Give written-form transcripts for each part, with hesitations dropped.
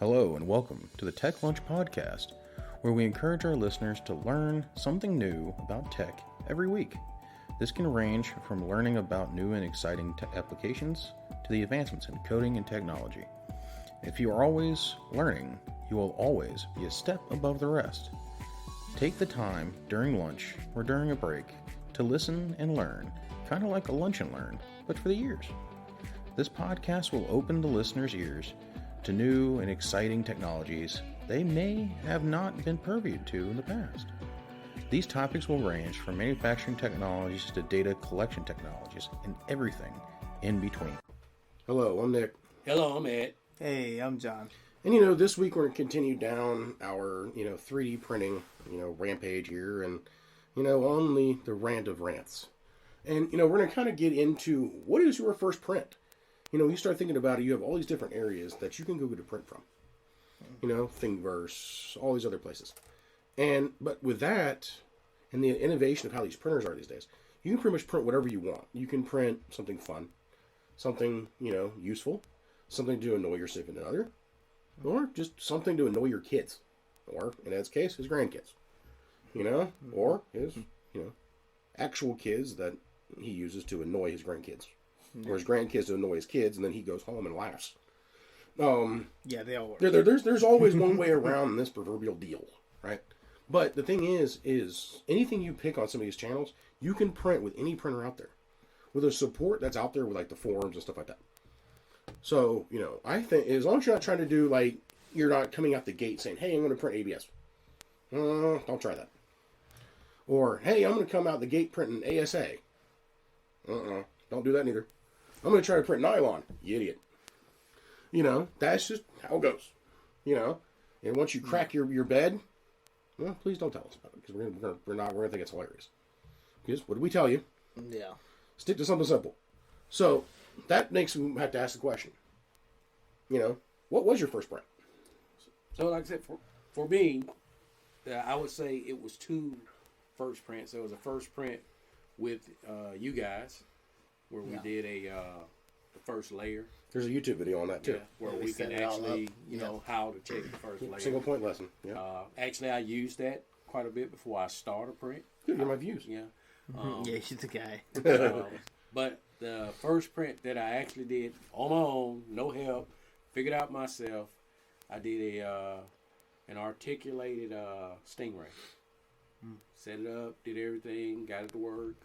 Hello and welcome to the Tech Lunch Podcast, where we encourage our listeners to learn something new about tech every week. This can range from learning about new and exciting applications to the advancements in coding and technology. If you are always learning, you will always be a step above the rest. Take the time during lunch or during a break to listen and learn, kind of like a lunch and learn, but for the ears. This podcast will open the listeners' ears to new and exciting technologies they may have not been purviewed to in the past. These topics will range from manufacturing technologies to data collection technologies and everything in between. Hello, I'm Nick. Hello, I'm Ed. Hey, I'm John. And this week we're going to continue down our, 3D printing, rampage here and, on the rant of rants. And, we're going to kind of get into what is your first print? You start thinking about it, you have all these different areas that you can go to print from. Thingiverse, all these other places. But with that, and the innovation of how these printers are these days, you can pretty much print whatever you want. You can print something fun, something, useful, something to annoy your significant other, or just something to annoy your kids. Or, in Ed's case, his grandkids. Or his, actual kids that he uses to annoy his grandkids. Or his grandkids to annoy his kids, and then he goes home and laughs. Yeah, they all work. There's always one way around this proverbial deal, right? But the thing is anything you pick on some of these channels, you can print with any printer out there. With the support that's out there with like the forums and stuff like that. So, I think as long as you're not trying to do you're not coming out the gate saying, hey, I'm going to print ABS. Don't try that. Or, hey, I'm going to come out the gate printing ASA. Don't do that neither. I'm going to try to print nylon. You idiot. That's just how it goes. And once you crack your bed, well, please don't tell us about it because we're going to think it's hilarious. Because what did we tell you? Yeah. Stick to something simple. So that makes me have to ask the question. What was your first print? So, like I said, for me, I would say it was two first prints. There was a first print with you guys, where we did the first layer. There's a YouTube video on that too. Yeah, where we can actually, how to check the first layer. Single point lesson. Yeah. Actually, I used that quite a bit before I start a print. Good, you're my views. Yeah. Yeah, she's the guy. But the first print that I actually did on my own, no help, figured out myself, I did an articulated Stingray. Set it up, did everything, got it to work.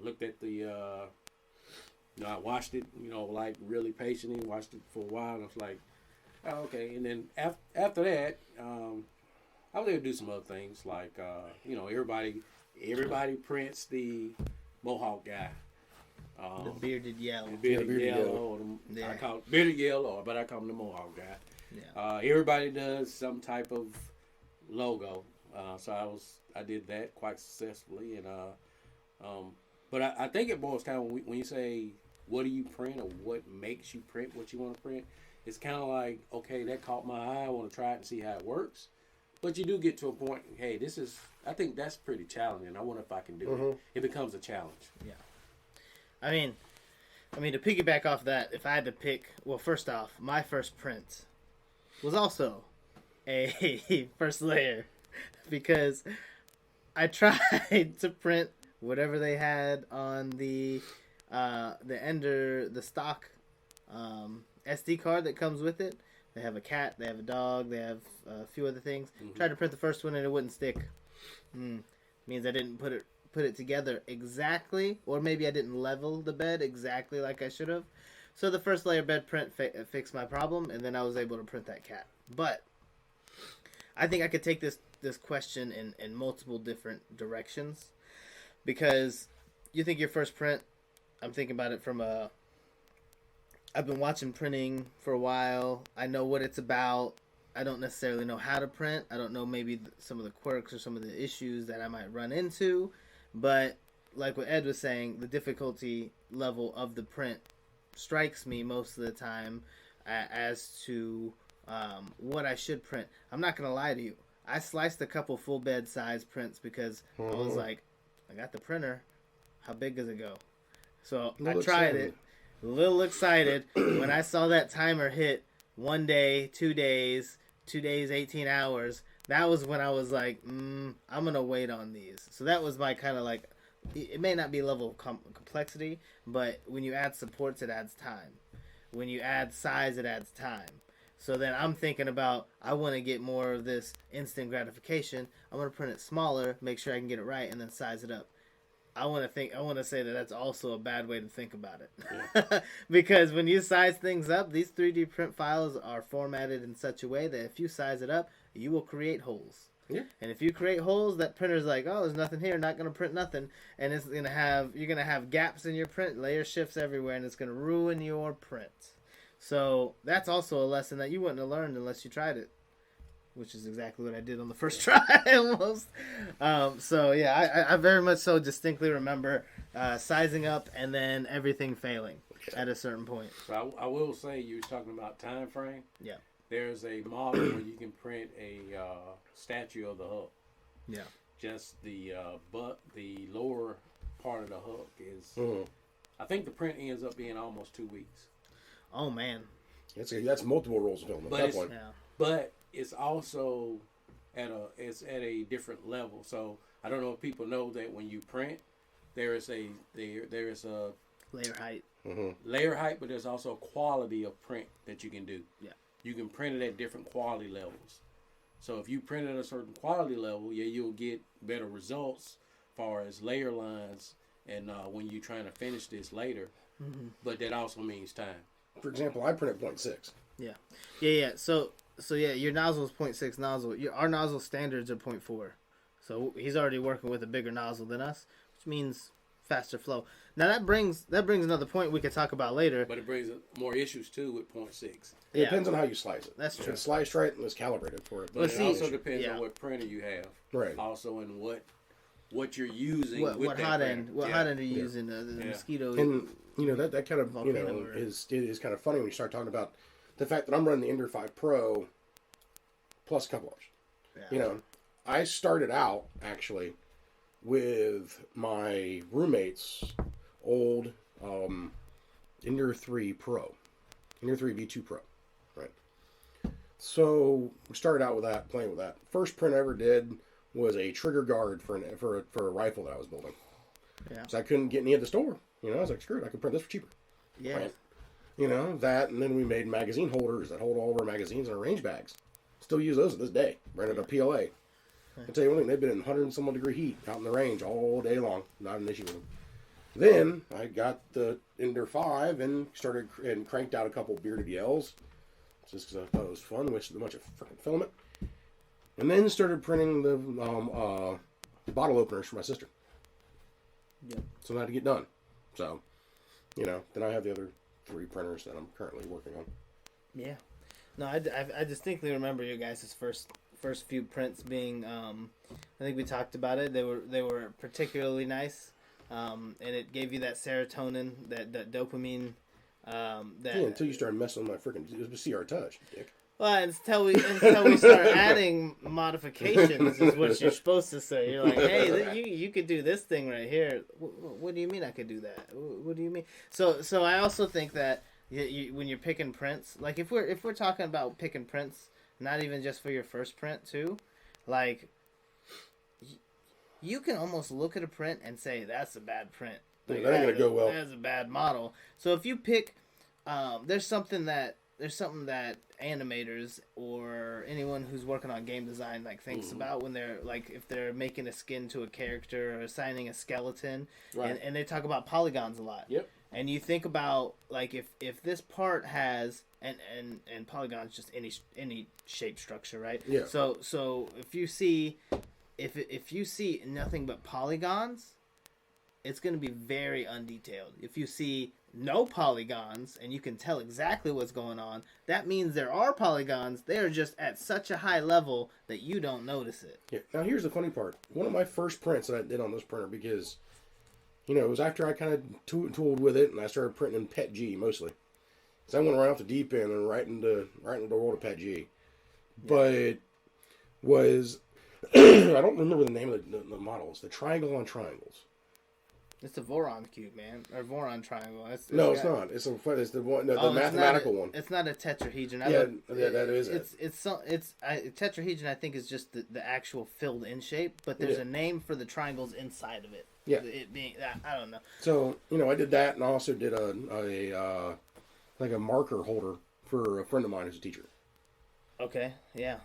Looked at the, I watched it, really patiently, watched it for a while, and I was like, oh, okay. And then after that, I was able to do some other things, like, everybody prints the Mohawk guy. The bearded yellow. The bearded yellow. I call it bearded yellow, but I call him the Mohawk guy. Yeah. Everybody does some type of logo. So I did that quite successfully, and but I think it boils down when you say what do you print or what makes you print what you want to print. It's kind of like, okay, that caught my eye. I want to try it and see how it works. But you do get to a point. Hey, I think that's pretty challenging. I wonder if I can do it. It becomes a challenge. Yeah. I mean, to piggyback off that, if I had to pick, well, first off, my first print was also a first layer because I tried to print whatever they had on the Ender, the stock SD card that comes with it. They have a cat, they have a dog, they have a few other things. Tried to print the first one and it wouldn't stick. Means I didn't put it together exactly, or maybe I didn't level the bed exactly like I should have. So the first layer bed print fixed my problem, and then I was able to print that cat. But I think I could take this question in multiple different directions, because you think your first print, I'm thinking about it from I've been watching printing for a while. I know what it's about. I don't necessarily know how to print. I don't know maybe some of the quirks or some of the issues that I might run into. But like what Ed was saying, the difficulty level of the print strikes me most of the time as to what I should print. I'm not going to lie to you. I sliced a couple full bed size prints because I was like, I got the printer. How big does it go? So I tried it. A little excited when I saw that timer hit 1 day, 2 days, 2 days, 18 hours. That was when I was like, I'm going to wait on these. So that was my kind of like, it may not be level of complexity, but when you add supports, it adds time. When you add size, it adds time. So then I'm thinking about, I want to get more of this instant gratification. I'm going to print it smaller, make sure I can get it right, and then size it up. I want to say that that's also a bad way to think about it. Yeah. Because when you size things up, these 3D print files are formatted in such a way that if you size it up, you will create holes. Yeah. And if you create holes, that printer's like, oh, there's nothing here, not going to print nothing. And you're going to have gaps in your print, layer shifts everywhere, and it's going to ruin your print. So that's also a lesson that you wouldn't have learned unless you tried it, which is exactly what I did on the first try almost. So yeah, I very much so distinctly remember sizing up and then everything failing at a certain point. So I will say, you were talking about time frame. Yeah. There's a model where you can print a statue of the Hulk. Yeah. Just the lower part of the Hulk is. Mm-hmm. I think the print ends up being almost 2 weeks. Oh man. That's multiple rolls of film at that point. Yeah. But it's also at a different level. So I don't know if people know that when you print, there is a layer height. Mm-hmm. Layer height, but there's also quality of print that you can do. Yeah. You can print it at different quality levels. So if you print at a certain quality level, you'll get better results as far as layer lines and when you're trying to finish this later. Mm-hmm. But that also means time. For example, I print at 0.6. Yeah. So yeah, your nozzle is 0.6 nozzle. Our nozzle standards are 0.4. So he's already working with a bigger nozzle than us, which means faster flow. Now that brings another point we could talk about later. But it brings more issues too with 0.6. It depends on how you slice it. That's true. If it's sliced right and it's calibrated for it. But it also depends on what printer you have. Right. Also, and what you're using. What hot end are you using? The Mosquito. And that kind of is kind of funny when you start talking about the fact that I'm running the Ender 5 Pro plus couplers. Yeah. I started out actually with my roommate's old Ender 3 Pro, Ender 3 V2 Pro, right? So we started out with that, playing with that. First print I ever did was a trigger guard for a rifle that I was building. Yeah. So I couldn't get any at the store. I was like, screw it, I could print this for cheaper. Yeah. Right? That, and then we made magazine holders that hold all of our magazines in our range bags. Still use those to this day. Branded a PLA. I tell you one thing, they've been in 100 and some odd degree heat out in the range all day long. Not an issue with them. Then I got the Ender 5 and started and cranked out a couple bearded yells, just because I thought it was fun, with a bunch of freaking filament. And then started printing the bottle openers for my sister. Yep. So I had to get done. So, then I have the other 3 printers that I'm currently working on. Yeah. No, I distinctly remember you guys' first few prints being. I think we talked about it. They were particularly nice, and it gave you that serotonin, that dopamine. Until you started messing with my freaking CR Touch, dick. Well, until we start adding modifications is what you're supposed to say. You're like, hey, you could do this thing right here. What do you mean I could do that? What do you mean? So I also think that when you're picking prints, like if we're talking about picking prints, not even just for your first print too, like you can almost look at a print and say that's a bad print. Like, that ain't gonna go well. That's a bad model. So if you pick, there's something that animators or anyone who's working on game design thinks about when they're if they're making a skin to a character or assigning a skeleton, right. and they talk about polygons a lot. Yep. And you think about if this part has and polygons just any shape structure, right? Yeah. So if you see nothing but polygons, it's going to be very undetailed. If you see no polygons and you can tell exactly what's going on, that means there are polygons. They are just at such a high level that you don't notice it. Yeah. Now here's the funny part. One of my first prints that I did on this printer, because it was after I kind of tooled with it and I started printing in PETG mostly. So I went right off the deep end and right into the world of PETG. But was I don't remember the name of the models. The triangle on triangles. It's a Voron cube, man, or Voron triangle. It's not. It's the one, the mathematical one. It's not a tetrahedron. That is it. It's tetrahedron. I think is just the actual filled in shape, but there's a name for the triangles inside of it. Yeah, it being I don't know. So I did that, and I also did a like a marker holder for a friend of mine who's a teacher. Okay. Yeah.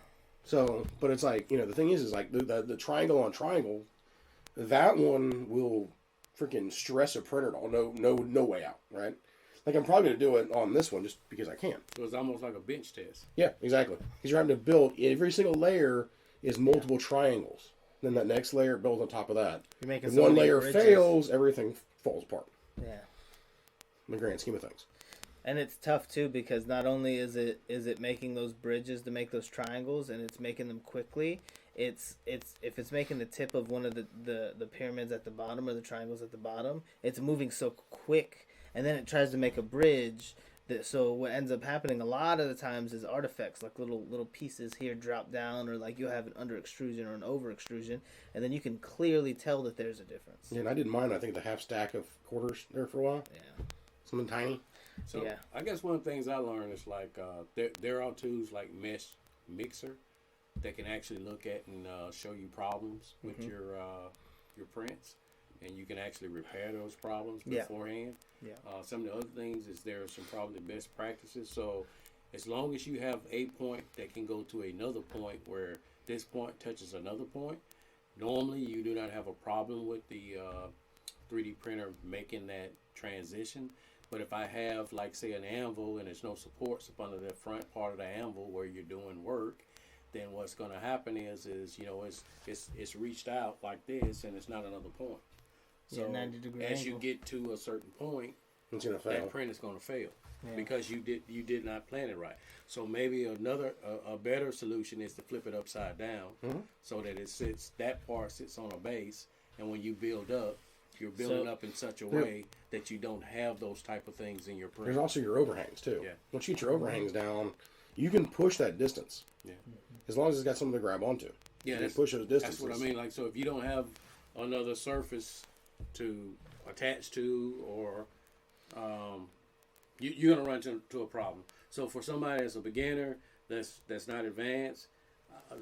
So, but it's like the thing is like the triangle on triangle, that one will freaking stress a printer all no way out, right? Like I'm probably gonna do it on this one just because I can. So it's almost like a bench test. Yeah, exactly. Because you're having to build every single layer is multiple triangles. Then that next layer builds on top of that. You're making if one layer fails, everything falls apart. Yeah. In the grand scheme of things. And it's tough too because not only is it making those bridges to make those triangles and it's making them quickly. It's if it's making the tip of one of the pyramids at the bottom or the triangles at the bottom, it's moving so quick, and then it tries to make a bridge. So what ends up happening a lot of the times is artifacts, like little pieces here drop down, or like you have an under extrusion or an over extrusion, and then you can clearly tell that there's a difference. Yeah, and I didn't mind. I think the half stack of quarters there for a while. Yeah, something tiny. So yeah. I guess one of the things I learned is like there are tools like Mesh Mixer that can actually look at and show you problems with your prints, and you can actually repair those problems beforehand. Yeah. Some of the other things is there are some probably best practices. So as long as you have a point that can go to another point where this point touches another point, normally you do not have a problem with the 3D printer making that transition. But if I have, like, say, an anvil and there's no supports up under the front part of the anvil where you're doing work, then what's going to happen is it's reached out like this and it's not another point. So 90-degree as angle. you get to a certain point, it's gonna fail. that print is going to fail because you did not plan it right. So maybe a better solution is to flip it upside down so that that part sits on a base, and when you build up, you're building up in such a way that you don't have those type of things in your print. There's also your overhangs too. Yeah. Once you get your overhangs down, you can push that distance. Yeah. As long as it's got something to grab onto. Yeah, you can push those distances. That's what I mean. Like, so if you don't have another surface to attach to, or you're gonna run into a problem. So for somebody that's a beginner, that's not advanced,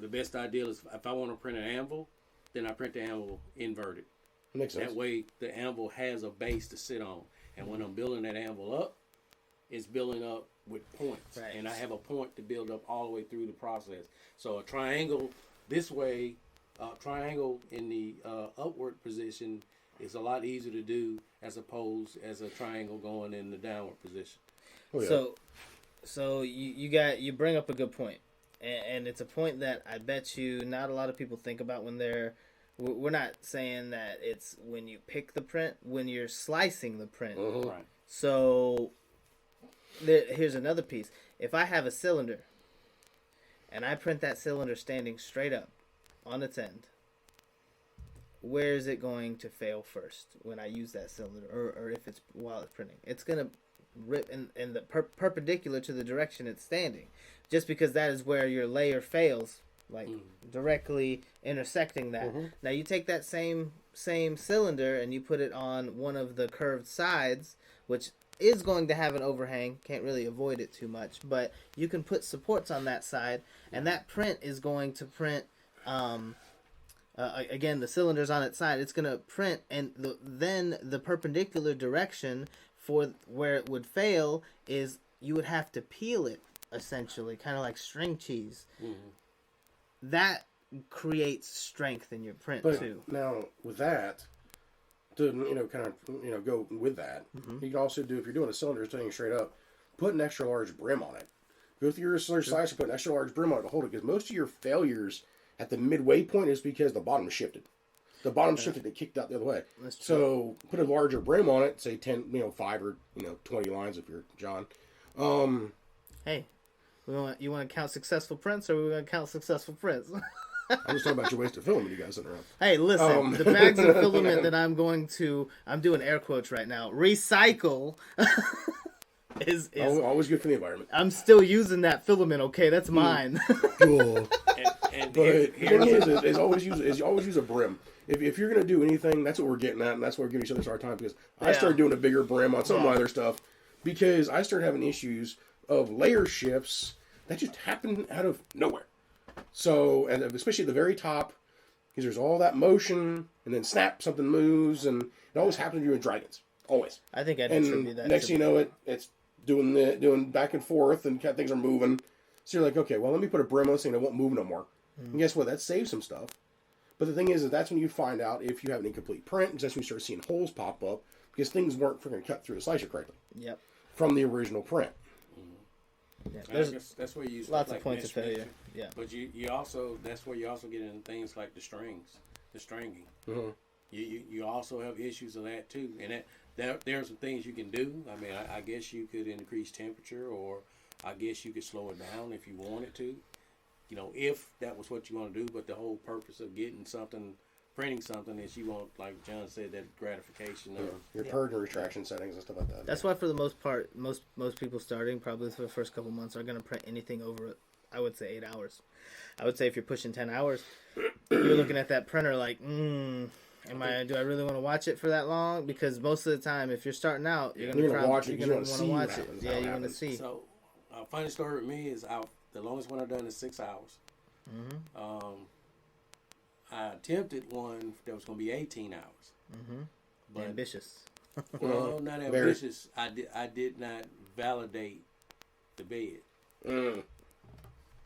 the best idea is if I want to print an anvil, then I print the anvil inverted. Makes sense. That way, the anvil has a base to sit on, and when I'm building that anvil up, it's building up with points, and I have a point to build up all the way through the process. So a triangle this way, triangle in the upward position is a lot easier to do as opposed as a triangle going in the downward position. Oh, yeah. So you bring up a good point, and it's a point that I bet you not a lot of people think about when they're. We're not saying that it's when you pick the print, when you're slicing the print. Mm-hmm. Right. So here's another piece. If I have a cylinder and I print that cylinder standing straight up on its end, where is it going to fail first when I use that cylinder, or if it's while it's printing? It's going to rip in the perpendicular to the direction it's standing, just because that is where your layer fails. Like directly intersecting that. Now you take that same cylinder and you put it on one of the curved sides, which is going to have an overhang. Can't really avoid it too much, but you can put supports on that side, and that print is going to print. Again, the cylinder's on its side. It's going to print, and then the perpendicular direction for where it would fail is you would have to peel it, essentially, kind of like string cheese. That creates strength in your print too. Now with that, to kind of go with that, you can also do, if you're doing a cylinder staying straight up, put an extra large brim on it. Go through your cylinder slicer, put an extra large brim on it to hold it, because most of your failures at the midway point is because the bottom shifted. The bottom shifted and kicked out the other way. So put a larger brim on it, say 10, 5 or 20 lines if you're John. Hey. You want to count successful prints, or we want to count successful prints? I'm just talking about your wasted filament you guys sitting around. Hey, listen, the bags of filament that I'm doing air quotes right now, recycle is always good for the environment. I'm still using that filament, okay? That's mine. Cool. And But the thing is always use a brim. If you're gonna do anything, that's what we're getting at, and that's why we're giving each other a hard time because I started doing a bigger brim on some of my other stuff because I started having issues of layer shifts that just happen out of nowhere. So, and especially at the very top, because there's all that motion, and then snap, something moves, and it always happens to you in dragons, always. I think I'd And attribute that. next thing you know, it's doing back and forth, and things are moving. So you're like, okay, well, let me put a brim on this thing that won't move no more. And guess what? That saves some stuff. But the thing is that's when you find out if you have an incomplete print, because that's when you start seeing holes pop up, because things weren't freaking cut through the slicer correctly. Yep. From the original print. Yeah, that's where you use lots of points of failure. Yeah. But you also that's where you also get into things like the strings, the stringing. Mm-hmm. You also have issues of that too, and there are some things you can do. I mean, I guess you could increase temperature, or I guess you could slow it down if you wanted to. You know, if that was what you want to do. But the whole purpose of getting something, printing something, is you want, like John said, that gratification of your purge and retraction settings and stuff like that. That's why, for the most part, most people starting probably for the first couple months are going to print anything over, I would say, 8 hours. I would say if you're pushing 10 hours, you're looking at that printer like, do I really want to watch it for that long? Because most of the time, if you're starting out, you're going to want to watch it. Yeah, you're going to see. So, a funny story with me is the longest one I've done is 6 hours. Mm-hmm. I attempted one that was going to be 18 hours. Mm-hmm. But, ambitious. Well, not ambitious. I did not validate the bed. Mm.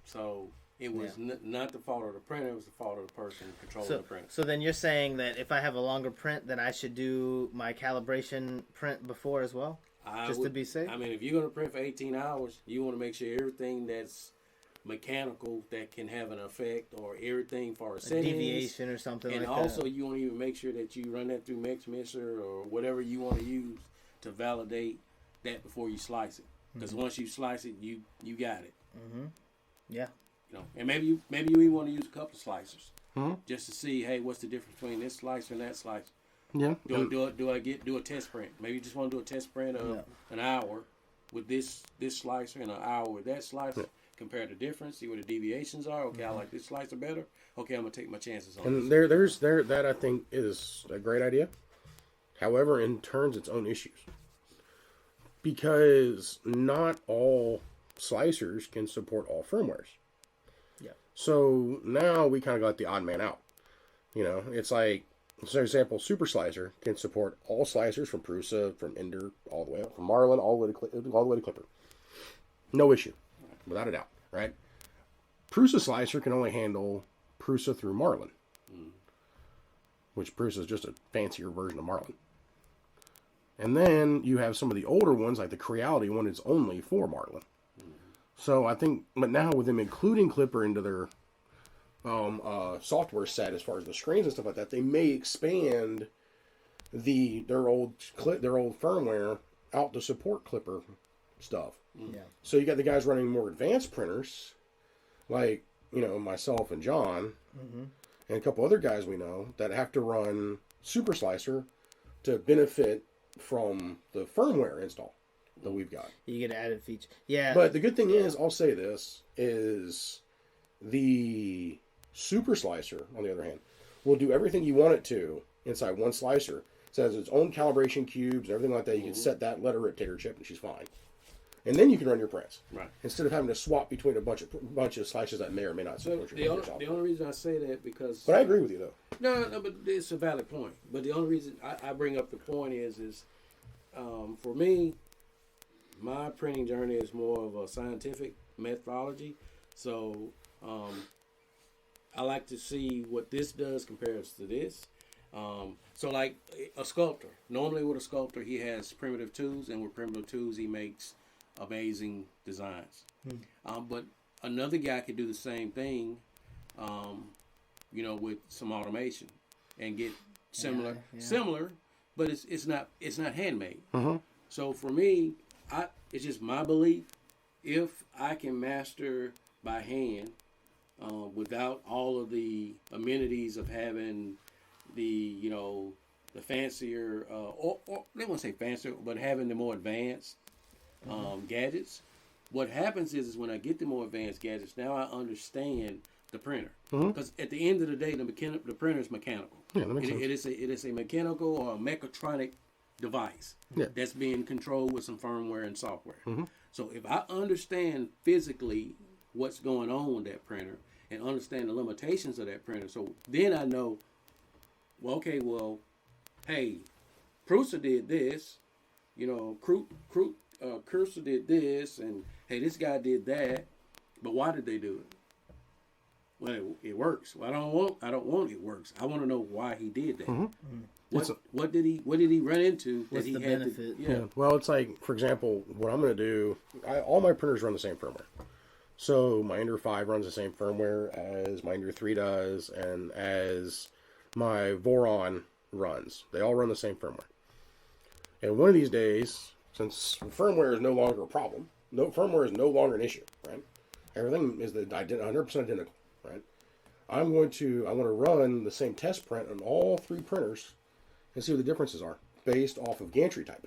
So it was not the fault of the printer. It was the fault of the person controlling the printer. So then you're saying that if I have a longer print, then I should do my calibration print before as well? To be safe? I mean, if you're going to print for 18 hours, you want to make sure everything that's mechanical that can have an effect, or everything for a deviation or something like that. And also, you want to even make sure that you run that through Mixer or whatever you want to use to validate that before you slice it. Because once you slice it, you got it. Mm-hmm. Yeah. You know, and maybe you even want to use a couple of slicers just to see, hey, what's the difference between this slicer and that slicer? Yeah. Do I do a test print? Maybe you just want to do a test print of an hour with this slicer and an hour with that slicer. Yeah. Compare the difference, see what the deviations are. Okay, I like this slicer better. Okay, I'm gonna take my chances on this. And that I think is a great idea. However, it turns its own issues because not all slicers can support all firmwares. Yeah. So now we kind of got the odd man out. You know, it's like, for example, Super Slicer can support all slicers from Prusa, from Ender, all the way up, from Marlin, all the way to Clipper. No issue. Without a doubt, right? Prusa Slicer can only handle Prusa through Marlin, which Prusa is just a fancier version of Marlin. And then you have some of the older ones, like the Creality one is only for Marlin. So I think, but now with them including Clipper into their software set as far as the screens and stuff like that, they may expand their old firmware out to support Clipper stuff. Yeah. So you got the guys running more advanced printers, like, you know, myself and John, and a couple other guys we know that have to run Super Slicer to benefit from the firmware install that we've got. You get an added feature. Yeah. But the good thing is, I'll say this, is the Super Slicer, on the other hand, will do everything you want it to inside one slicer. It has its own calibration cubes, everything like that. You can set that letter rotator chip, and she's fine. And then you can run your prints, right? Instead of having to swap between a bunch of slices that may or may not support your the only reason I say that because. But I agree with you though. No, but it's a valid point. But the only reason I bring up the point is for me, my printing journey is more of a scientific methodology. So I like to see what this does compares to this. So like a sculptor. Normally with a sculptor, he has primitive tools, and with primitive tools, he makes amazing designs. But another guy could do the same thing, you know, with some automation and get similar, but it's not handmade. So for me, it's just my belief. If I can master by hand, without all of the amenities of having the fancier, or they won't say fancier, but having the more advanced gadgets. What happens is when I get the more advanced gadgets, now I understand the printer. Because at the end of the day, the printer is mechanical. Yeah, that makes sense. It is a mechanical or a mechatronic device that's being controlled with some firmware and software. So if I understand physically what's going on with that printer and understand the limitations of that printer, so then I know, hey, Prusa did this, Cursor did this, and hey, this guy did that, but why did they do it? Well, it works. Well, I don't want it works. I want to know why he did that. What did he run into that What's he the had benefit? to? Yeah. Well, it's like, for example, what I'm going to do, all my printers run the same firmware. So my Ender 5 runs the same firmware as my Ender 3 does, and as my Voron runs. They all run the same firmware. And one of these days, since firmware is no longer a problem, firmware is no longer an issue, right? Everything is 100% identical, right? I want to run the same test print on all 3 printers and see what the differences are based off of gantry type.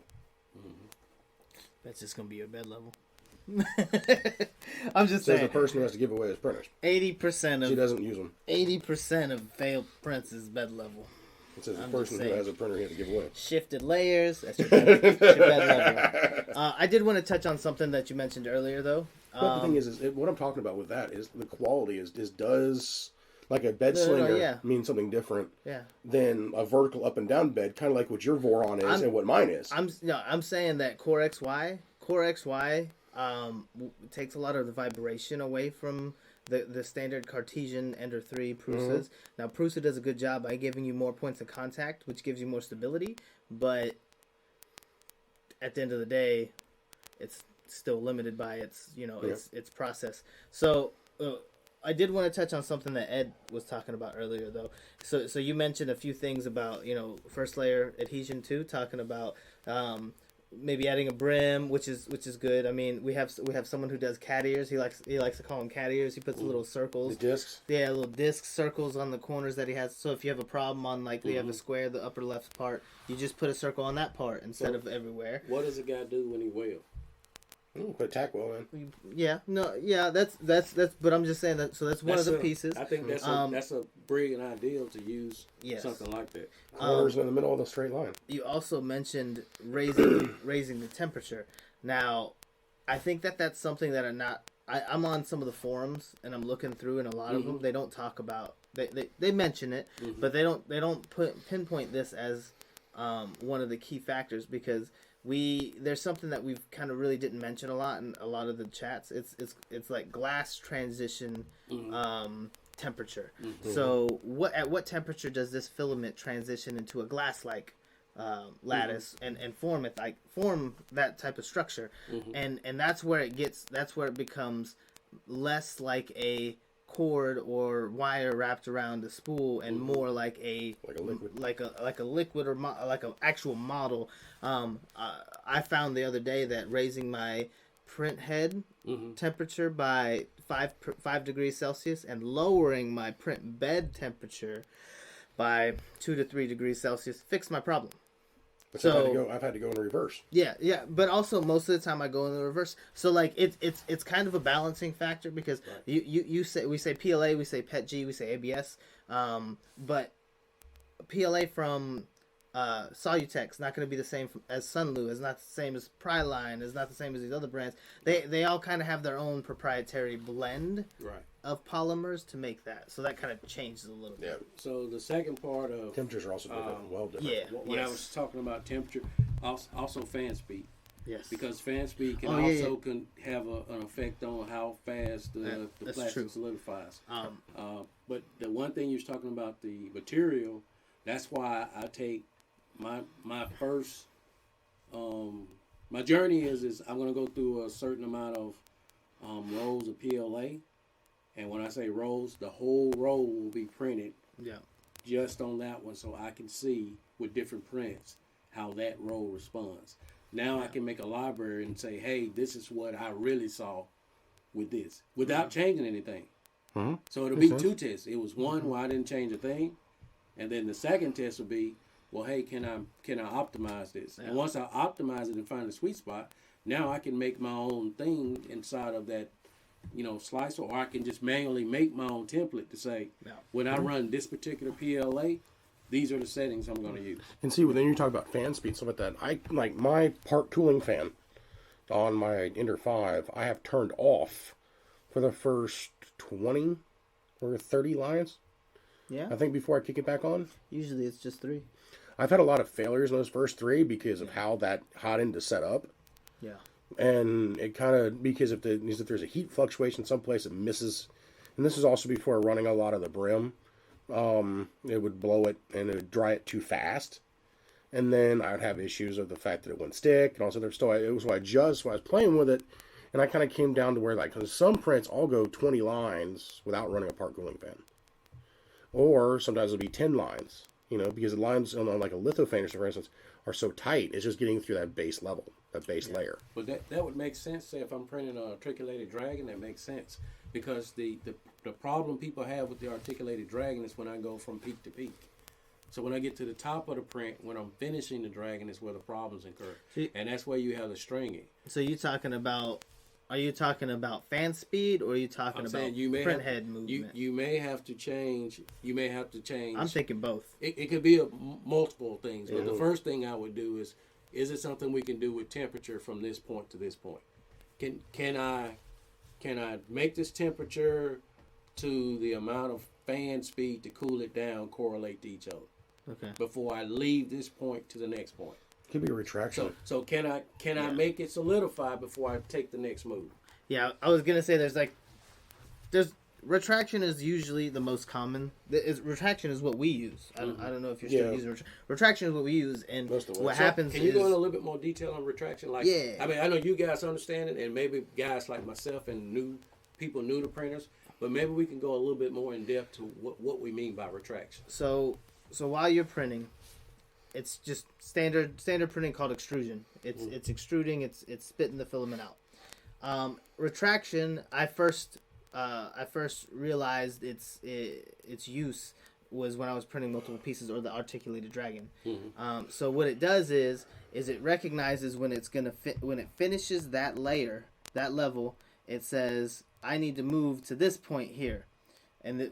That's just gonna be your bed level. I'm just Says saying. the person who has to give away his printers. 80% She of doesn't use them. 80% of failed prints is bed level. It says the I'm person just who saying. has a printer he has to give away. Shifted layers. That's your bed level. I did want to touch on something that you mentioned earlier, though. But the thing is what I'm talking about with that is the quality does like a bed slinger mean something different than a vertical up and down bed, kind of like what your Voron is and what mine is. I'm saying that Core XY takes a lot of the vibration away from the standard Cartesian Ender 3 Prusas. Now, Prusa does a good job by giving you more points of contact, which gives you more stability, but at the end of the day, it's still limited by its process. So I did want to touch on something that Ed was talking about earlier, though. So you mentioned a few things about first layer adhesion too, talking about maybe adding a brim, which is good. I mean, we have someone who does cat ears. He likes to call them cat ears. He puts little circles, The discs. yeah, little disc circles on the corners that he has. So if you have a problem on we have a square, the upper left part, you just put a circle on that part instead of everywhere. What does a guy do when he weld? Put tack weld in. That's but I'm just saying that. So that's one of the pieces. I think that's a brilliant idea to use something like that. Corners in the middle of the straight line. You also mentioned raising the temperature. Now, I think that's something that I'm on some of the forums and I'm looking through, and a lot of them they don't talk about. They mention it, but they don't pinpoint this as one of the key factors, because there's something that we've kind of really didn't mention a lot in a lot of the chats. It's like glass transition temperature. So at what temperature does this filament transition into a glass-like lattice and form that type of structure? And that's where it becomes less like a cord or wire wrapped around a spool and more like a liquid, like a liquid or like an actual model. I found the other day that raising my print head temperature by 5 degrees Celsius and lowering my print bed temperature by 2 to 3 degrees Celsius fixed my problem. So I've had to go in reverse. Yeah, but also most of the time I go in the reverse. So like it's kind of a balancing factor, because we say PLA, we say PETG, we say ABS, but PLA from Solutex not going to be the same as Sunlu. It's not the same as Pryline. It's not the same as these other brands. They all kind of have their own proprietary blend of polymers to make that. So that kind of changes a little bit. So the second part of temperatures are also different. Well different. Yeah. When I was talking about temperature, also fan speed. Yes. Because fan speed can can have an effect on how fast the plastic solidifies. But the one thing you was talking about, the material, that's why I take my first my journey is I'm going to go through a certain amount of rolls of PLA, and when I say rolls, the whole roll will be printed just on that one, so I can see with different prints how that roll responds. Now I can make a library and say, hey, this is what I really saw with this without changing anything. So it'll be 2 tests. It was one where I didn't change a thing, and then the second test will be, well, hey, can I optimize this? And once I optimize it and find a sweet spot, now I can make my own thing inside of that slicer, or I can just manually make my own template to say, when I run this particular PLA, these are the settings I'm going to use. And see, when you talk about fan speed, stuff like that, I like my part cooling fan on my Ender 5, I have turned off for the first 20 or 30 lines. Yeah. I think before I kick it back on. Usually it's just 3. I've had a lot of failures in those first 3 because of how that hot end is set up. Yeah. And it kind of, because if there's a heat fluctuation someplace, it misses. And this is also before running a lot of the brim. It would blow it and it would dry it too fast. And then I would have issues of the fact that it wouldn't stick and all this other stuff. It was I was playing with it, and I kind of came down to where, like, cause some prints I'll go 20 lines without running a part cooling fan. Or sometimes it'll be 10 lines, because the lines on like a litho fan, for instance, are so tight, it's just getting through that base level, that base layer. But that would make sense. Say if I'm printing an articulated dragon, that makes sense. Because the problem people have with the articulated dragon is when I go from peak to peak. So when I get to the top of the print, when I'm finishing the dragon, is where the problems occur. And that's where you have the stringing. So are you talking about fan speed, or are you talking about print head movement? You may have to change. I'm thinking both. It could be multiple things. But the first thing I would do is it something we can do with temperature from this point to this point? Can I make this temperature to the amount of fan speed to cool it down correlate to each other? Okay. Before I leave this point to the next point. Could be a retraction. So can I make it solidify before I take the next move? Yeah, I was gonna say there's retraction is usually the most common. Retraction is what we use. I don't know if you're still using retraction is what we use, and what happens Can you go in a little bit more detail on retraction? Like, I mean, I know you guys understand it, and maybe guys like myself and people new to printers, but maybe we can go a little bit more in depth to what we mean by retraction. So while you're printing, it's just standard printing called extrusion. It's extruding. It's spitting the filament out. Retraction, I first realized its use was when I was printing multiple pieces, or the articulated dragon. So what it does is it recognizes when it's gonna when it finishes that layer, that level. It says, I need to move to this point here, and the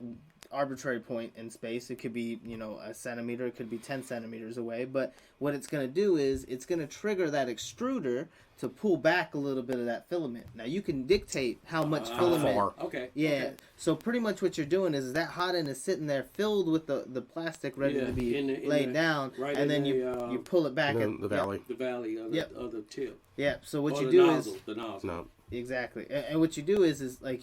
arbitrary point in space. It could be, a centimeter. It could be 10 centimeters away. But what it's going to do is it's going to trigger that extruder to pull back a little bit of that filament. Now, you can dictate how much filament. Far. Okay. Yeah. Okay. So pretty much what you're doing is that hot end is sitting there filled with the plastic ready to be laid down. Right, and then you pull it back. The valley. The valley of the tip. Yeah. So what or you the do nozzle, is... The nozzle. No. Exactly, and what you do is like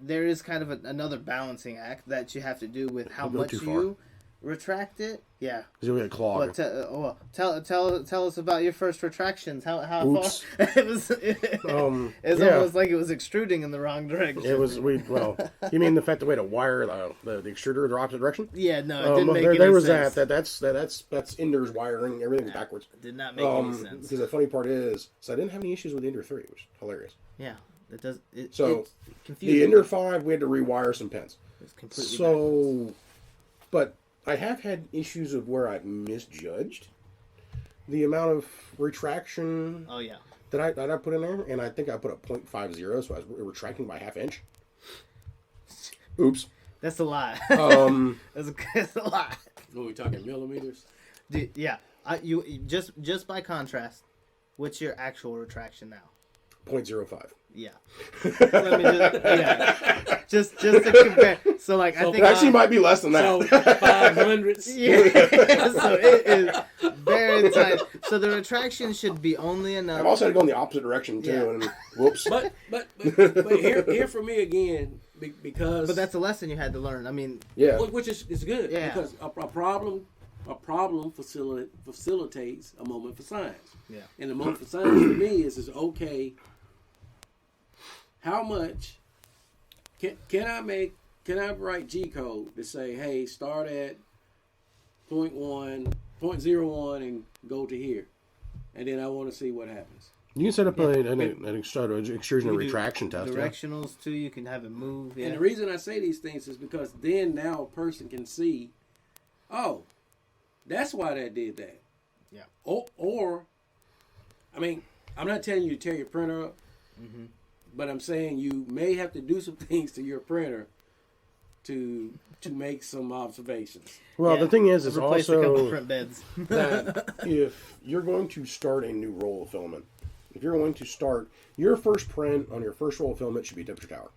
there is kind of another balancing act that you have to do with how much you retract it. Yeah, because you'll get clogged. But tell us about your first retractions. How Oops. far it was? It's almost like it was extruding in the wrong direction. It was you mean the fact that we had to wire the extruder the opposite direction? Yeah, no, it didn't make any there was sense. That's Ender's wiring. Everything's backwards. Did not make any sense. Because the funny part is, I didn't have any issues with Ender 3, which is hilarious. Yeah, it does. It's confusing. The Ender 5, we had to rewire some pins. It's completely backwards. But I have had issues of where I've misjudged the amount of retraction. Oh yeah. That I put in there, and I think I put a 0.50, so I was retracting by half inch. Oops. That's a lot. That's a lot. Are we talking millimeters? Yeah. You just by contrast, what's your actual retraction now? 0.05. Yeah. Let me just to compare. So I think it actually might be less than that. So 500s. Yeah. So it is very tight. So the retraction should be only enough. I've also had to go in the opposite direction too, and whoops. But here for me again, because. But that's a lesson you had to learn. I mean. Yeah. Which is good. Yeah. Because a problem facilitates a moment for science. Yeah. And the moment for science for me is okay. How much can I write G code to say, hey, start at 0.01 and go to here, and then I want to see what happens. You can set up an extrusion and retraction test. Directionals too. You can have it move. Yeah. And the reason I say these things is because then now a person can see, oh, that's why that did that. Yeah. Or I mean, I'm not telling you to tear your printer up. Mm-hmm. but I'm saying you may have to do some things to your printer to make some observations. Well, the thing is replace a couple also print beds. that if you're going to start a new roll of filament, if you're going to start your first print on your first roll of filament should be temperature tower.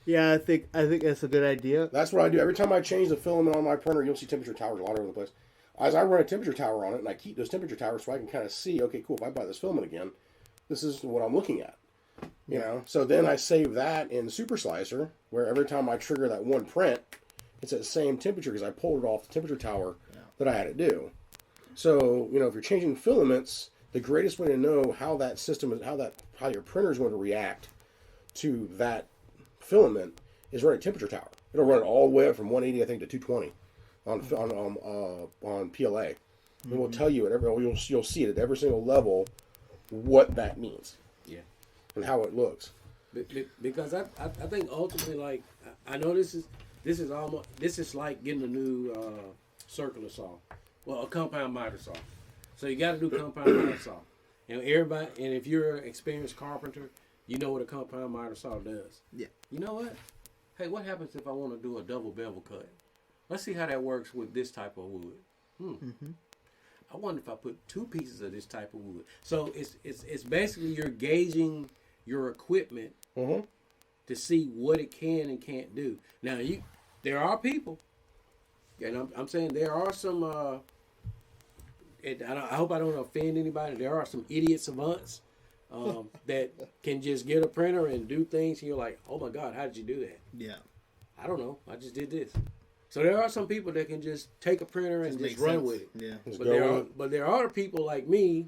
Yeah, I think that's a good idea. That's what I do. Every time I change the filament on my printer, you'll see temperature towers a lot over the place. As I run a temperature tower on it, and I keep those temperature towers so I can kind of see, okay, cool, if I buy this filament again, this is what I'm looking at. You know? So then I save that in Super Slicer, where every time I trigger that one print, it's at the same temperature because I pulled it off the temperature tower that I had it do. So, you know, if you're changing filaments, the greatest way to know how that system is, how your printer is going to react to that filament is run a temperature tower. It'll run it all the way up from 180, I think, to 220 on PLA. And we'll tell you at you'll see it at every single level what that means. Yeah. And how it looks. Because I think ultimately, like, I know this is like getting a new circular saw, well, a compound miter saw. So you got to do compound miter saw. And everybody, and if you're an experienced carpenter, you know what a compound miter saw does. Yeah. You know what? Hey, what happens if I want to do a double bevel cut? Let's see how that works with this type of wood. I wonder if I put 2 pieces of this type of wood. So it's basically you're gauging your equipment to see what it can and can't do. Now there are people, and I'm saying there are some. I hope I don't offend anybody. There are some idiot savants that can just get a printer and do things, and you're like, oh my God, how did you do that? Yeah. I don't know. I just did this. So there are some people that can just take a printer and just run with it. Yeah. But there are people like me,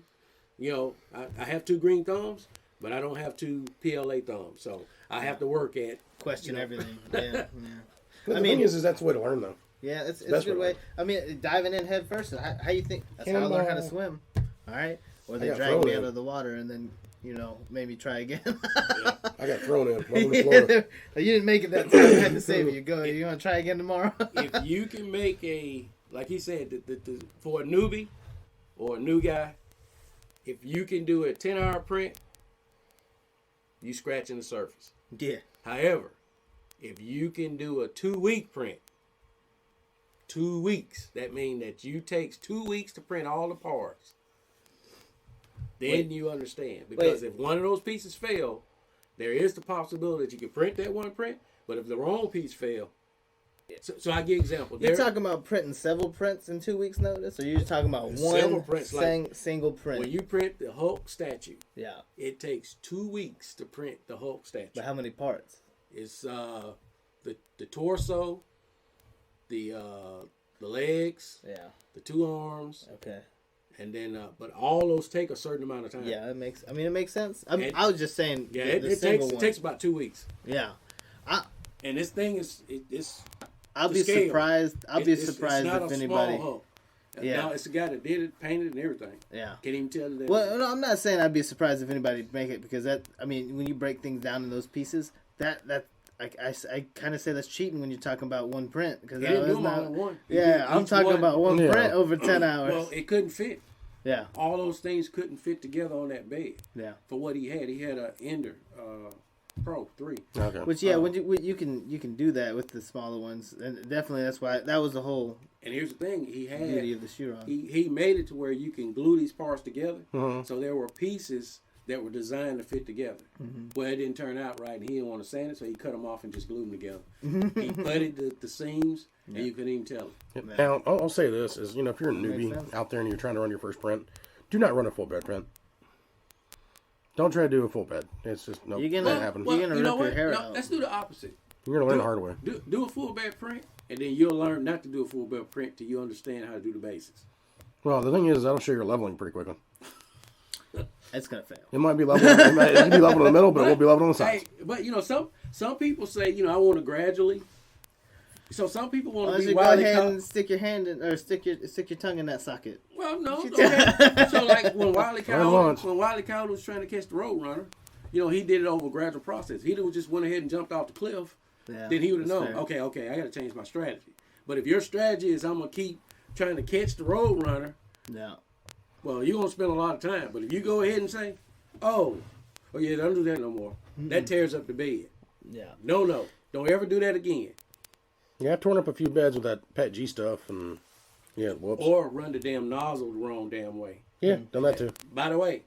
you know, I have 2 green thumbs, but I don't have 2 PLA thumbs. So I have to work at Question everything. Yeah. But the thing is that's the way to learn, though. Yeah, it's a good way. I mean, diving in head first. How you think? That's how I learned how to swim. All right. Or they dragged me out of the water and then, you know, made me try again. I got thrown in. You didn't make it that time. I had to save you. You want to try again tomorrow? If you can make like he said, for a newbie or a new guy, if you can do a 10-hour print, you scratching the surface. Yeah. However, if you can do a 2-week print, 2 weeks, that means that you takes 2 weeks to print all the parts. Then you understand. Because if one of those pieces fail, there is the possibility that you can print that one print, but if the wrong piece fail, so I give an example. You're talking about printing several prints in 2 weeks' notice, or you're talking about one prints, single print? When you print the Hulk statue, yeah, it takes 2 weeks to print the Hulk statue. But how many parts? It's the torso, the legs, the 2 arms, okay, and then but all those take a certain amount of time. Yeah, it makes sense. I was just saying. Yeah, it takes about 2 weeks. Yeah, and this thing it's. I'll be surprised. I'll be surprised if anybody. Hulk. Yeah, now it's the guy that did it, painted, and everything. Yeah, can't even tell you that. Well, no, I'm not saying I'd be surprised if anybody make it because when you break things down in those pieces, I kind of say that's cheating when you're talking about one print because didn't do them all in one. Yeah, I'm talking about one print over 10 hours. Well, it couldn't fit. Yeah, all those things couldn't fit together on that bed. Yeah, for what he had an Ender Pro 3. Okay. Which when you can do that with the smaller ones, and definitely that's why that was the whole. And here's the thing: he had beauty of the Chiron. He made it to where you can glue these parts together. So there were pieces that were designed to fit together. Well, it didn't turn out right, and he didn't want to sand it, so he cut them off and just glued them together. He putted the seams, and you couldn't even tell it. Now, I'll say this: is if you're a newbie out there and you're trying to run your first print, do not run a full bed print. Don't try to do a full bed. It's just not happen. You're gonna rip your hair out. Let's do the opposite. You're gonna learn the hard way. Do a full bed print, and then you'll learn not to do a full bed print till you understand how to do the basics. Well, the thing is, that'll show your leveling pretty quickly. It's gonna fail. It might be leveled. It can be leveled in the middle, but it won't be leveled on the sides. Hey, but some people say I want to gradually. So some people want to be go ahead and stick your hand in, or stick your tongue in that socket. Well, no. Okay. So like when Wiley Cow was trying to catch the Roadrunner, he did it over a gradual process. He didn't just went ahead and jumped off the cliff. Yeah, then he would have known. Fair. Okay, I got to change my strategy. But if your strategy is I'm gonna keep trying to catch the Roadrunner, well, you're gonna spend a lot of time. But if you go ahead and say, oh yeah, don't do that no more. That tears up the bed. Yeah. No. Don't ever do that again. Yeah, I've torn up a few beds with that Pet G stuff, and yeah, whoops. Or run the damn nozzle the wrong damn way. Yeah, done that too. By the way,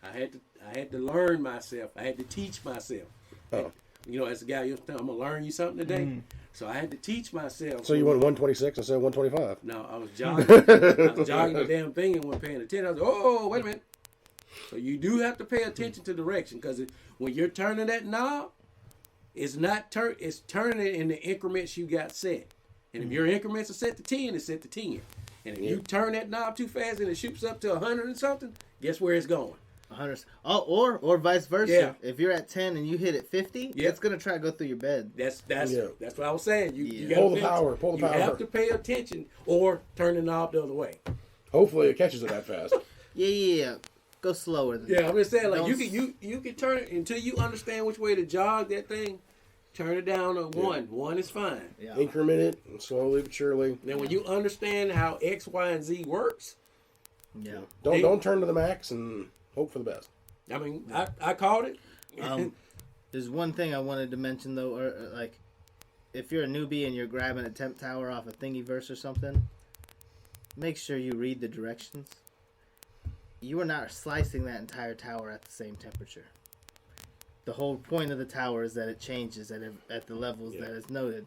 I had to learn myself. I had to teach myself. Oh. You know, as a guy, I'm gonna learn you something today. So I had to teach myself. So you went 126 instead of 125? No, I was jogging. I was jogging the damn thing and wasn't paying attention. I was like, oh, wait a minute. So you do have to pay attention to direction, because when you're turning that knob, it's turning it in the increments you got set. And if your increments are set to 10, it's set to 10. And if you turn that knob too fast and it shoots up to 100 and something, guess where it's going? 100. Oh, or vice versa. Yeah. If you're at 10 and you hit it 50, it's gonna try to go through your bed. That's what I was saying. You Pull the power. You have to pay attention or turn the knob the other way. Hopefully it catches it that fast. Yeah. Go slower than that. I'm just saying, like, you can turn it until you understand which way to jog that thing. Turn it down to 1. 1 is fine. Yeah. Increment it slowly but surely. Then when you understand how X, Y, and Z works, Don't turn to the max and hope for the best. I mean, I called it. There's one thing I wanted to mention though, or like, if you're a newbie and you're grabbing a temp tower off a Thingiverse or something, make sure you read the directions. You are not slicing that entire tower at the same temperature. The whole point of the tower is that it changes at the levels that is noted.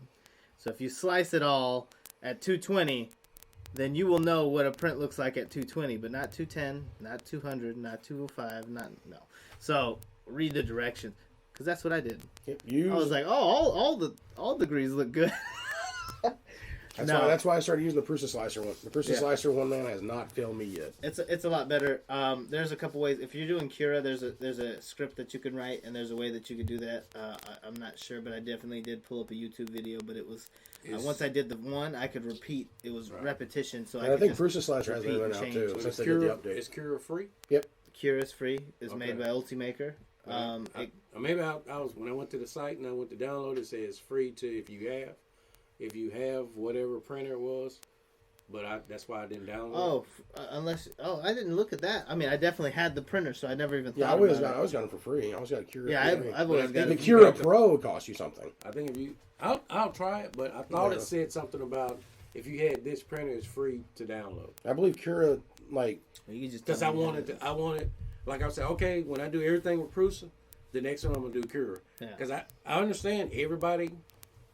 So if you slice it all at 220, then you will know what a print looks like at 220, but not 210, not 200, not 205, no. So read the directions, because that's what I did. I was like, all degrees look good. That's why I started using the Prusa Slicer one. The Prusa Slicer one, man, has not failed me yet. It's a lot better. There's a couple ways. If you're doing Cura, there's a script that you can write, and there's a way that you could do that. I'm not sure, but I definitely did pull up a YouTube video. But it was once I did the one, I could repeat. It was repetition, so I think Prusa Slicer has one out too. Since they did the update. Is Cura free? Yep. Cura is free. It's made by Ultimaker. Maybe I was when I went to the site and I went to download it. It says free to if you have whatever printer it was, but that's why I didn't download. I didn't look at that. I mean, I definitely had the printer, so I never even thought. I always got it for free. I always got a Cura. Yeah, I've always got the Cura Pro would cost you something. I think I'll try it, but I thought it said something about if you had this printer, it's free to download. I believe Cura because I wanted, like I said, okay, when I do everything with Prusa, the next one I'm gonna do Cura because I understand everybody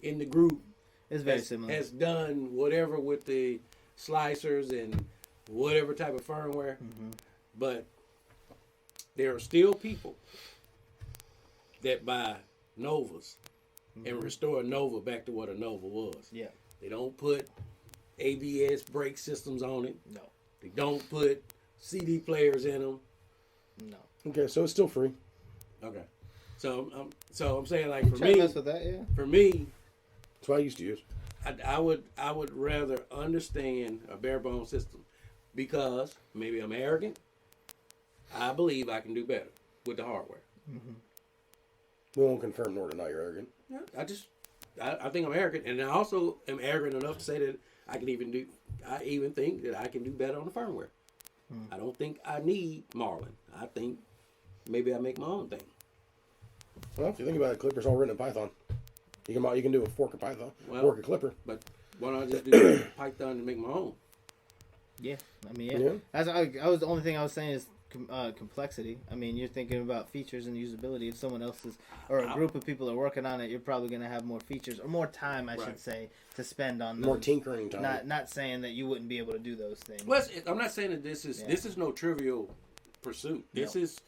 in the group. It's very similar. Has done whatever with the slicers and whatever type of firmware, but there are still people that buy Novas and restore a Nova back to what a Nova was. Yeah, they don't put ABS brake systems on it. No, they don't put CD players in them. No. Okay, so it's still free. Okay, so I'm saying, like, for me, with that, for me. That's what I used to use. I would rather understand a bare bones system because maybe I'm arrogant. I believe I can do better with the hardware. We won't confirm nor deny you're arrogant. Yeah, I think I'm arrogant, and I also am arrogant enough to say that I even think that I can do better on the firmware. I don't think I need Marlin. I think maybe I make my own thing. Well, if you think about it, Clipper's all written in Python. You can do a fork of Python, fork of Clipper. But why don't I just do Python and make my own? Yeah, I mean, I was the only thing I was saying is complexity. I mean, you're thinking about features and usability. If someone else is, or a group of people are working on it, you're probably going to have more features or more time, I should say, to spend on more tinkering time. Not saying that you wouldn't be able to do those things. Well, I'm not saying that this is no trivial pursuit. This is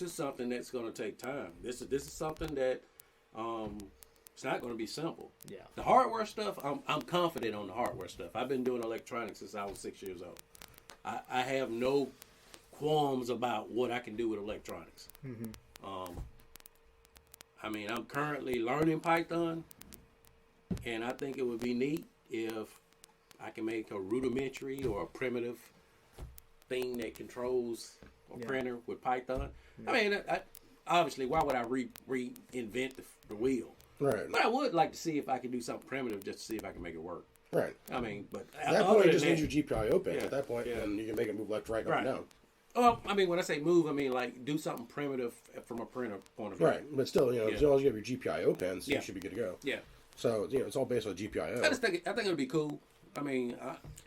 something that's going to take time. This is something that it's not going to be simple. Yeah. The hardware stuff, I'm confident on the hardware stuff. I've been doing electronics since I was 6 years old. I have no qualms about what I can do with electronics. I mean, I'm currently learning Python, and I think it would be neat if I can make a rudimentary or a primitive thing that controls a printer with Python. I mean, obviously, why would I reinvent the wheel? Right. But I would like to see if I could do something primitive just to see if I can make it work. Right. I mean, but at that point, you just need your GPIO pin. At that point, and you can make it move left, right, up, and down. Oh, I mean, when I say move, I mean like do something primitive from a printer point of view. Right, but still, as long as you have your GPIO pins, you should be good to go. Yeah. So it's all based on GPIO. I think it'll be cool. I mean,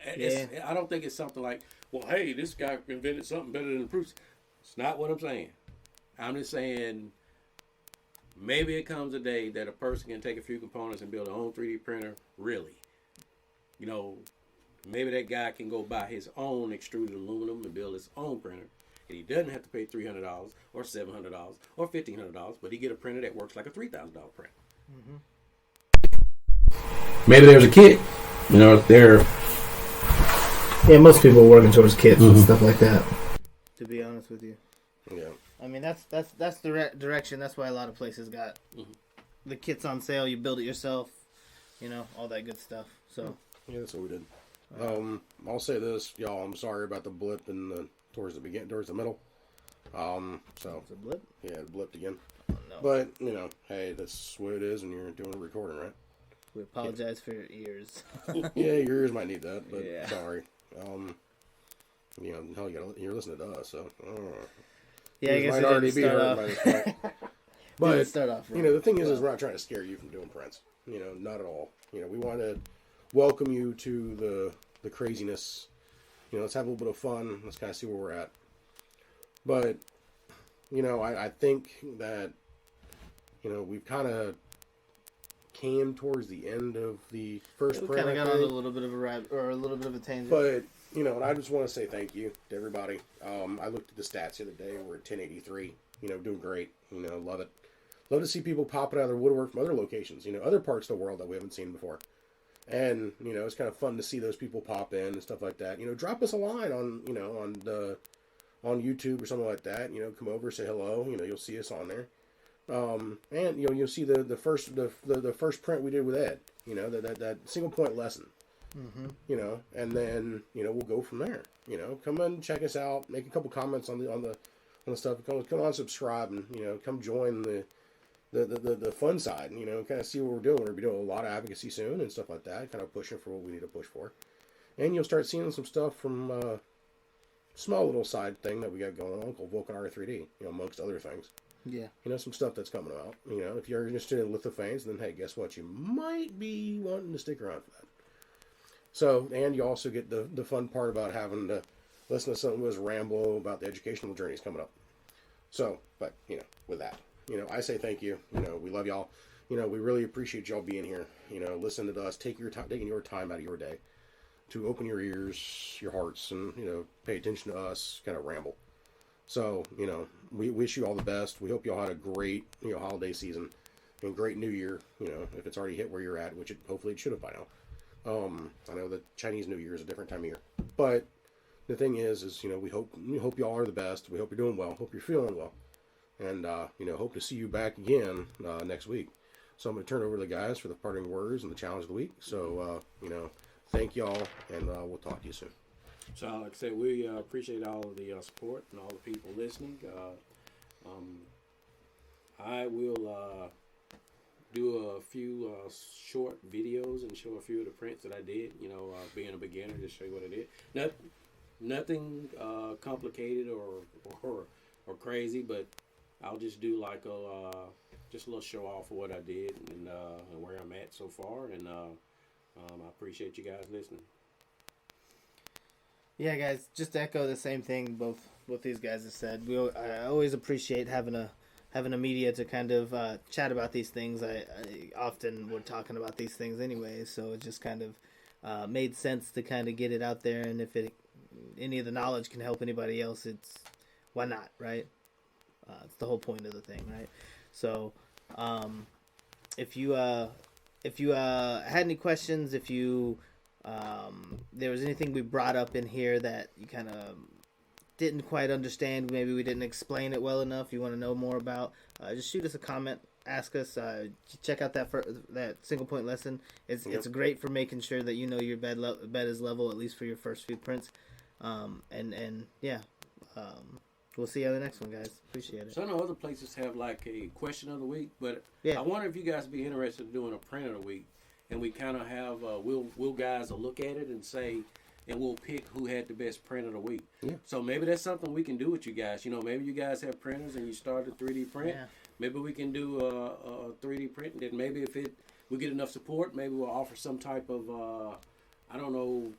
I don't think it's something like, well, hey, this guy invented something better than the proofs. It's not what I'm saying. I'm just saying maybe it comes a day that a person can take a few components and build their own 3D printer. Really, maybe that guy can go buy his own extruded aluminum and build his own printer. And he doesn't have to pay $300 or $700 or $1,500, but he get a printer that works like a $3,000 print. Maybe there's a kit, there. Yeah, most people are working towards kits and stuff like that. To be honest with you. Yeah. I mean, that's the direction. That's why a lot of places got the kits on sale. You build it yourself, all that good stuff. So yeah, that's what we did. I'll say this, y'all. I'm sorry about the blip towards the middle. So it's a blip. Yeah, it blipped again. Oh, no. But hey, that's what it is when you're doing a recording, right? We apologize for your ears. Yeah, your ears might need that, but yeah. Sorry. Hell, you're listening to us, so. Yeah, I guess might already be hurt by this point. But start off. The thing is we're not trying to scare you from doing prints. Not at all. We want to welcome you to the craziness. Let's have a little bit of fun. Let's kind of see where we're at. But I think that we've kind of came towards the end of the first print. We kind of got on a little bit of a little bit of a tangent. But and I just want to say thank you to everybody. I looked at the stats the other day. We're at 1083. Doing great. Love it. Love to see people popping out of their woodwork from other locations. Other parts of the world that we haven't seen before. And it's kind of fun to see those people pop in and stuff like that. Drop us a line on on YouTube or something like that. Come over, say hello. You'll see us on there. And you'll see the first print we did with Ed. That single point lesson. And then we'll go from there. Come on, check us out. Make a couple comments on the stuff. Come on, subscribe, and come join the fun side. Kind of see what we're doing. We're gonna be doing a lot of advocacy soon and stuff like that. Kind of pushing for what we need to push for. And you'll start seeing some stuff from small little side thing that we got going on called Vulcan R3D. Amongst other things. Yeah. Some stuff that's coming out. If you're interested in lithophanes, then hey, guess what? You might be wanting to stick around for that. So, and you also get the fun part about having to listen to something with us ramble about the educational journeys coming up. So, but, with that, I say thank you. We love y'all. We really appreciate y'all being here. Listening to us, taking your time out of your day to open your ears, your hearts, and, pay attention to us, kind of ramble. So, we wish you all the best. We hope y'all had a great, holiday season and great new year, if it's already hit where you're at, which hopefully it should have by now. I know the Chinese New Year is a different time of year, but the thing is we hope y'all are the best. We hope you're doing well. Hope you're feeling well, and hope to see you back again next week. So I'm going to turn over to the guys for the parting words and the challenge of the week. So thank y'all, and we'll talk to you soon. So like I said, we appreciate all of the support and all the people listening. I will do a few short videos and show a few of the prints that I did. Being a beginner, just show you what I did. Nothing complicated or crazy, but I'll just do like just a little show off of what I did and where I'm at so far. And I appreciate you guys listening. Yeah, guys, just to echo the same thing both these guys have said. I always appreciate having a media to kind of chat about these things. I often we're talking about these things anyway, so it just kind of made sense to kind of get it out there. And if any of the knowledge can help anybody else, why not, right? It's the whole point of the thing, right? So if you had any questions, if you there was anything we brought up in here that you kind of didn't quite understand, maybe we didn't explain it well enough, you want to know more about, just shoot us a comment, ask us, check out that single point lesson. It's great for making sure that your bed is level, at least for your first few prints. We'll see you on the next one, guys. Appreciate it. So I know other places have like a question of the week, but yeah. I wonder if you guys would be interested in doing a print of the week, and we kind of have we'll guys will look at it and say, and we'll pick who had the best print of the week. Yeah. So maybe that's something we can do with you guys. You know, maybe you guys have printers and you start a 3D print. Yeah. Maybe we can do a 3D print, and then maybe if we get enough support, maybe we'll offer some type of I don't know,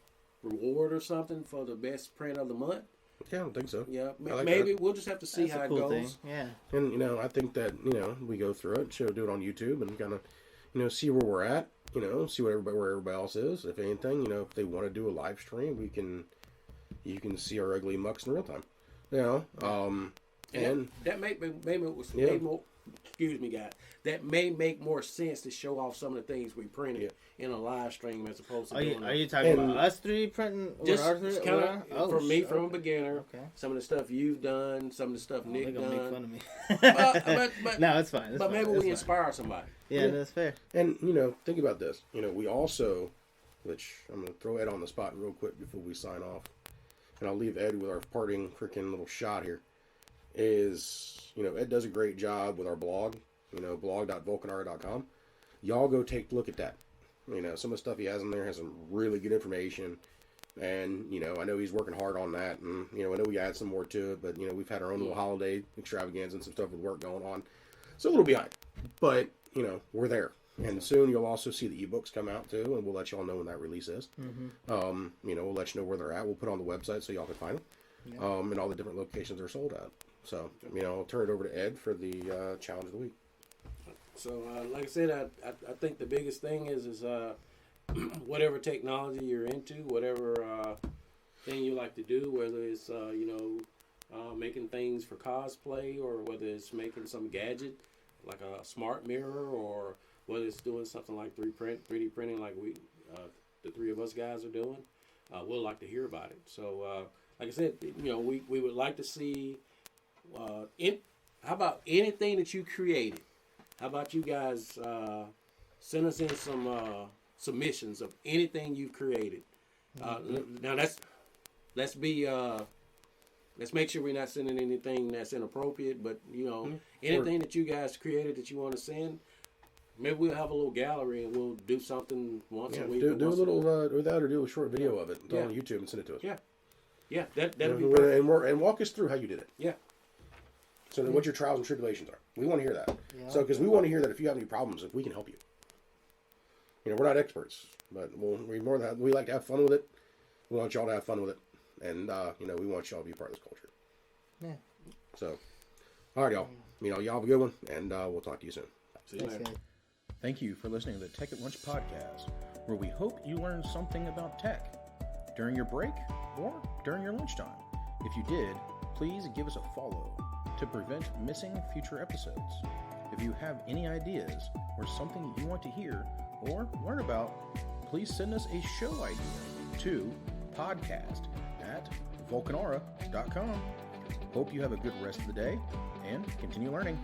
reward or something for the best print of the month. Yeah, I don't think so. Yeah, like maybe that. we'll just have to see That's how a cool it goes. thing. Yeah. And, you know, I think that, you know, we go through it, do it on YouTube and kind of, you know, see where we're at, you know, see where everybody else is. If anything, you know, if they want to do a live stream, you can see our ugly mucks in real time. You know, and that may Yeah. more, excuse me, guys. That may make more sense to show off some of the things we printed in a live stream as opposed to. Are you talking about us 3D printing? Just or our kind of for me, from a okay. beginner. Okay. Some of the stuff you've done, some of the stuff Nick They're gonna done. make fun of me. but No, it's fine. but maybe we inspire somebody. Yeah, that's fair. And, you know, think about this. You know, we also, which I'm going to throw Ed on the spot real quick before we sign off. And I'll leave Ed with our parting freaking little shot here. Is, you know, Ed does a great job with our blog, you know, blog.vulcanara.com. Y'all go take a look at that. You know, some of the stuff he has in there has some really good information. And, you know, I know he's working hard on that. And, you know, I know we add some more to it. But, you know, we've had our own little holiday extravaganza and some stuff with work going on. So a little behind. But, you know, we're there. And soon you'll also see the ebooks come out too, and we'll let y'all know when that release is. Mm-hmm. You know, we'll let you know where they're at. We'll put it on the website so y'all can find them, and all the different locations they're sold at. So, you know, I'll turn it over to Ed for the challenge of the week. So, like I said, I think the biggest thing is whatever technology you're into, whatever thing you like to do, whether it's you know, making things for cosplay, or whether it's making some gadget like a smart mirror, or whether it's doing something like 3D printing like we, the three of us guys are doing, we'll like to hear about it. So, like I said, you know, we would like to see, how about anything that you created? How about you guys send us in some submissions of anything you've created? Now let's make sure we're not sending anything that's inappropriate, but you know, anything that you guys created that you want to send. Maybe we'll have a little gallery and we'll do something once a week. Do a little without or do a short video of it on YouTube and send it to us. Yeah, that'll be perfect. And walk us through how you did it. Yeah. So what your trials and tribulations are. We want to hear that. Yeah. So because we want to hear that if you have any problems, if we can help you. You know, we're not experts, but we like to have fun with it. We want y'all to have fun with it, and you know, we want y'all to be part of this culture. Yeah. So, all right, y'all. You know, y'all have a good one, and we'll talk to you soon. See you later. Thank you for listening to the Tech at Lunch podcast, where we hope you learned something about tech during your break or during your lunchtime. If you did, please give us a follow to prevent missing future episodes. If you have any ideas or something you want to hear or learn about, please send us a show idea to podcast@vulcanara.com. Hope you have a good rest of the day and continue learning.